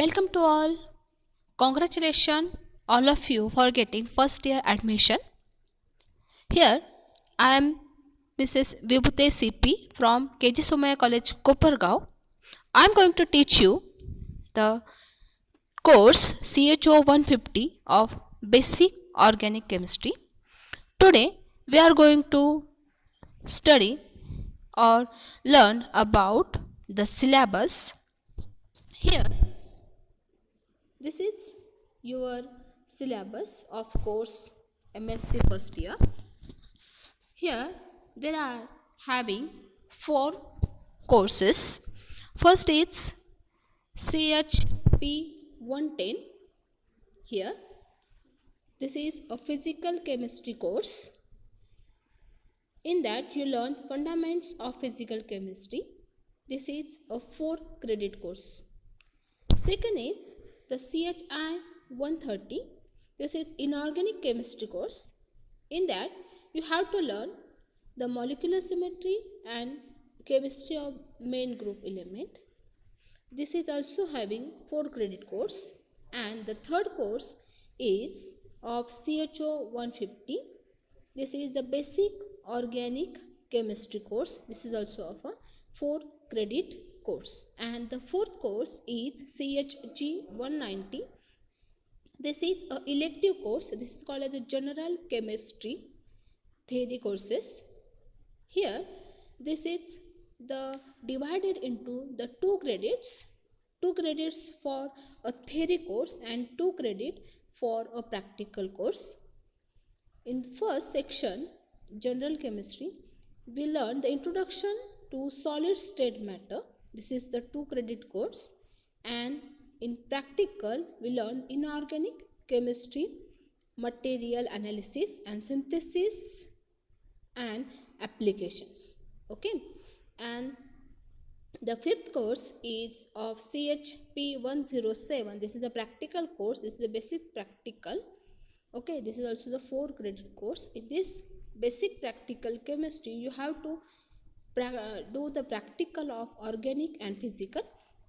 Welcome to all. Congratulations all of you for getting first year admission. Here I am Mrs. Vibhute CP from KG Somaya College Kopargaon. I am going to teach you the course CHO 150 of Basic Organic Chemistry. Today we are going to study or learn about the syllabus. Here this is your syllabus of course MSc first year. Here there are having four courses. First is CHP 110. Here this is a physical chemistry course. In that you learn fundamentals of physical chemistry. This is a 4-credit course. Second is the CHI 130. This is inorganic chemistry course. In that you have to learn the molecular symmetry and chemistry of main group element. This is also having 4-credit course. And the third course is of CHO 150. This is the basic organic chemistry course. This is also of a 4-credit course. And the fourth course is CHG 190. This is an elective course. This is called as a general chemistry theory courses. Here this is the divided into the 2 credits. 2 credits for a theory course and 2 credit for a practical course. In the first section, general chemistry, we learn the introduction to solid state matter. This is the 2-credit course. And in practical, we learn inorganic chemistry, material analysis and synthesis and applications. Okay. And the fifth course is of CHP 107. This is a practical course. This is a basic practical. Okay, this is also the 4-credit course. In this basic practical chemistry, you have to do the practical of organic and physical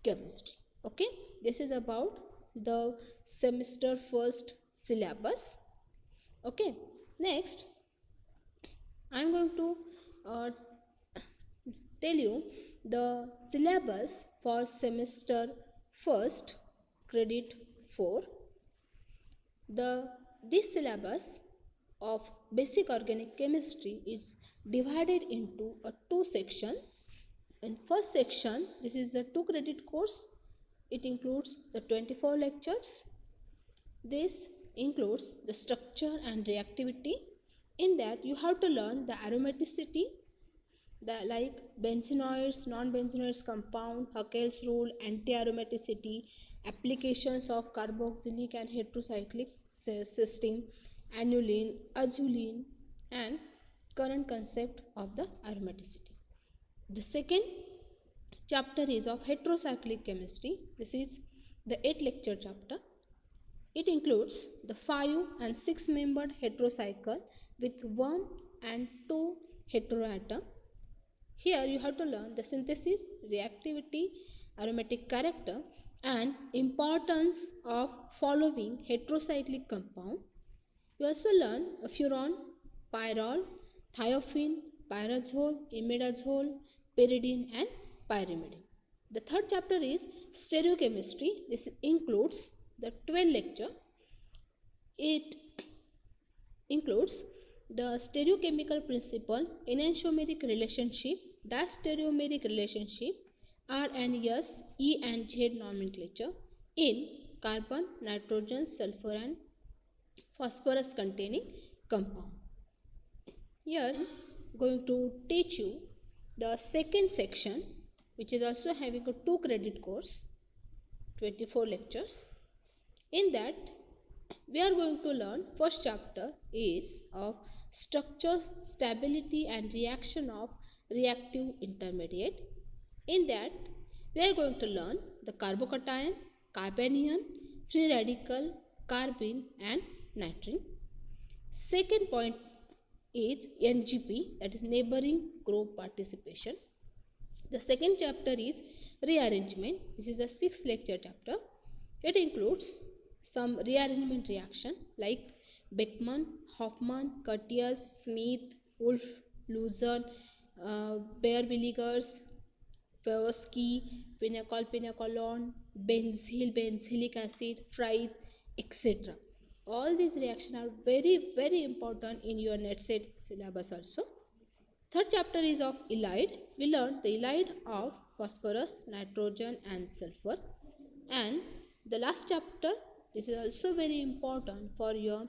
chemistry. Okay, this is about the semester first syllabus. Okay, next I am going to tell you the syllabus for semester first credit 4. This syllabus of basic organic chemistry is divided into a 2 section. In first section, this is a 2-credit course. It includes the 24 lectures. This includes the structure and reactivity. In that you have to learn the aromaticity, like benzenoids, non-benzenoids compound, Huckel's rule, anti-aromaticity, applications of carboxylic and heterocyclic system, aniline, azulene, and current concept of the aromaticity. The second chapter is of heterocyclic chemistry. This is the 8-lecture chapter. It includes the 5 and 6-membered heterocycle with 1 and 2 heteroatom. Here you have to learn the synthesis, reactivity, aromatic character and importance of following heterocyclic compound. You also learn a furan, pyrrole, thiophene, pyrazole, imidazole, pyridine and pyrimidine. The third chapter is stereochemistry. This includes the 12 lecture. It includes the stereochemical principle, enantiomeric relationship, diastereomeric relationship, R and S, E and Z nomenclature in carbon, nitrogen, sulfur and phosphorus containing compound. Here I am going to teach you the second section, which is also having a 2-credit course, 24 lectures. In that we are going to learn first chapter is of structure, stability and reaction of reactive intermediate. In that we are going to learn the carbocation, carbanion, free radical, carbene and nitrine. Second point is NGP, that is neighboring group participation. The second chapter is rearrangement. This is a 6th lecture chapter. It includes some rearrangement reaction like Beckmann, Hoffman, Curtius, Smith, Wolf, Luzon, Baer-Willigers, Perovsky, pinacolone, benzyl, benzylic acid, fries, etc. All these reactions are very, very important in your NET-SET syllabus also. Third chapter is of ylide. We learned the ylide of phosphorus, nitrogen and sulfur. And the last chapter, this is also very important for your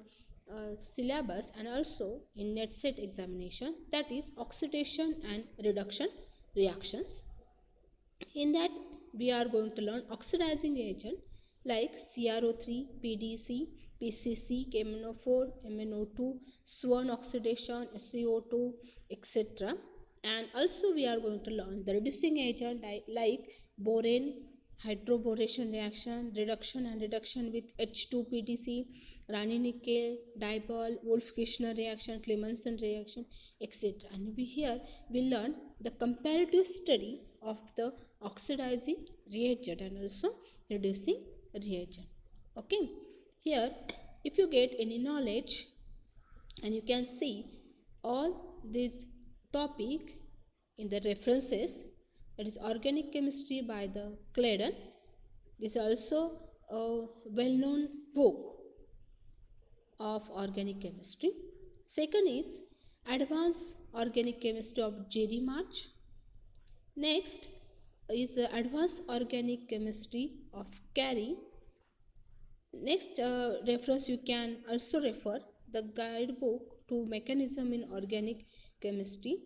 syllabus and also in NET-SET examination, that is oxidation and reduction reactions. In that, we are going to learn oxidizing agent like CrO3, PDC, PCC, KMNO4, MnO2, Swan oxidation, SiO2, etc. And also we are going to learn the reducing agent like borane, hydroboration reaction, reduction and reduction with H2PDC, Rani-Nickel, dipole, Wolff-Kishner reaction, Clemmensen reaction, etc. And here we learn the comparative study of the oxidizing reagent and also reducing reagent. Okay, here if you get any knowledge and you can see all this topic in the references, that is organic chemistry by the Claydon. This is also a well-known book of organic chemistry. Second is Advanced Organic Chemistry of Jerry March. Next is Advanced Organic Chemistry of Carey. Next reference you can also refer the guidebook to Mechanism in Organic Chemistry.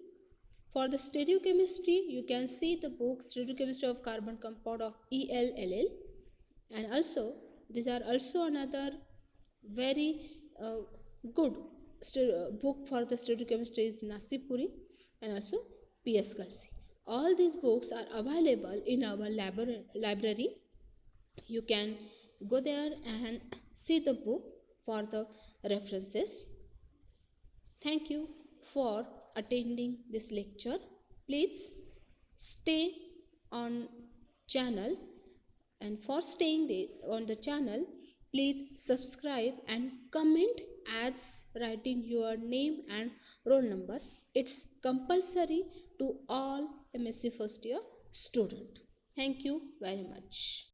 For the stereochemistry, you can see the book Stereochemistry of Carbon Compound of ELLL. And also, these are also another very good book for the stereochemistry is Nasipuri and also P.S. Kalsi. All these books are available in our library. You can go there and see the book for the references. Thank you for attending this lecture. Please stay on channel, and for staying on the channel, please subscribe and comment as writing your name and roll number. It's compulsory to all MSc first year student. Thank you very much.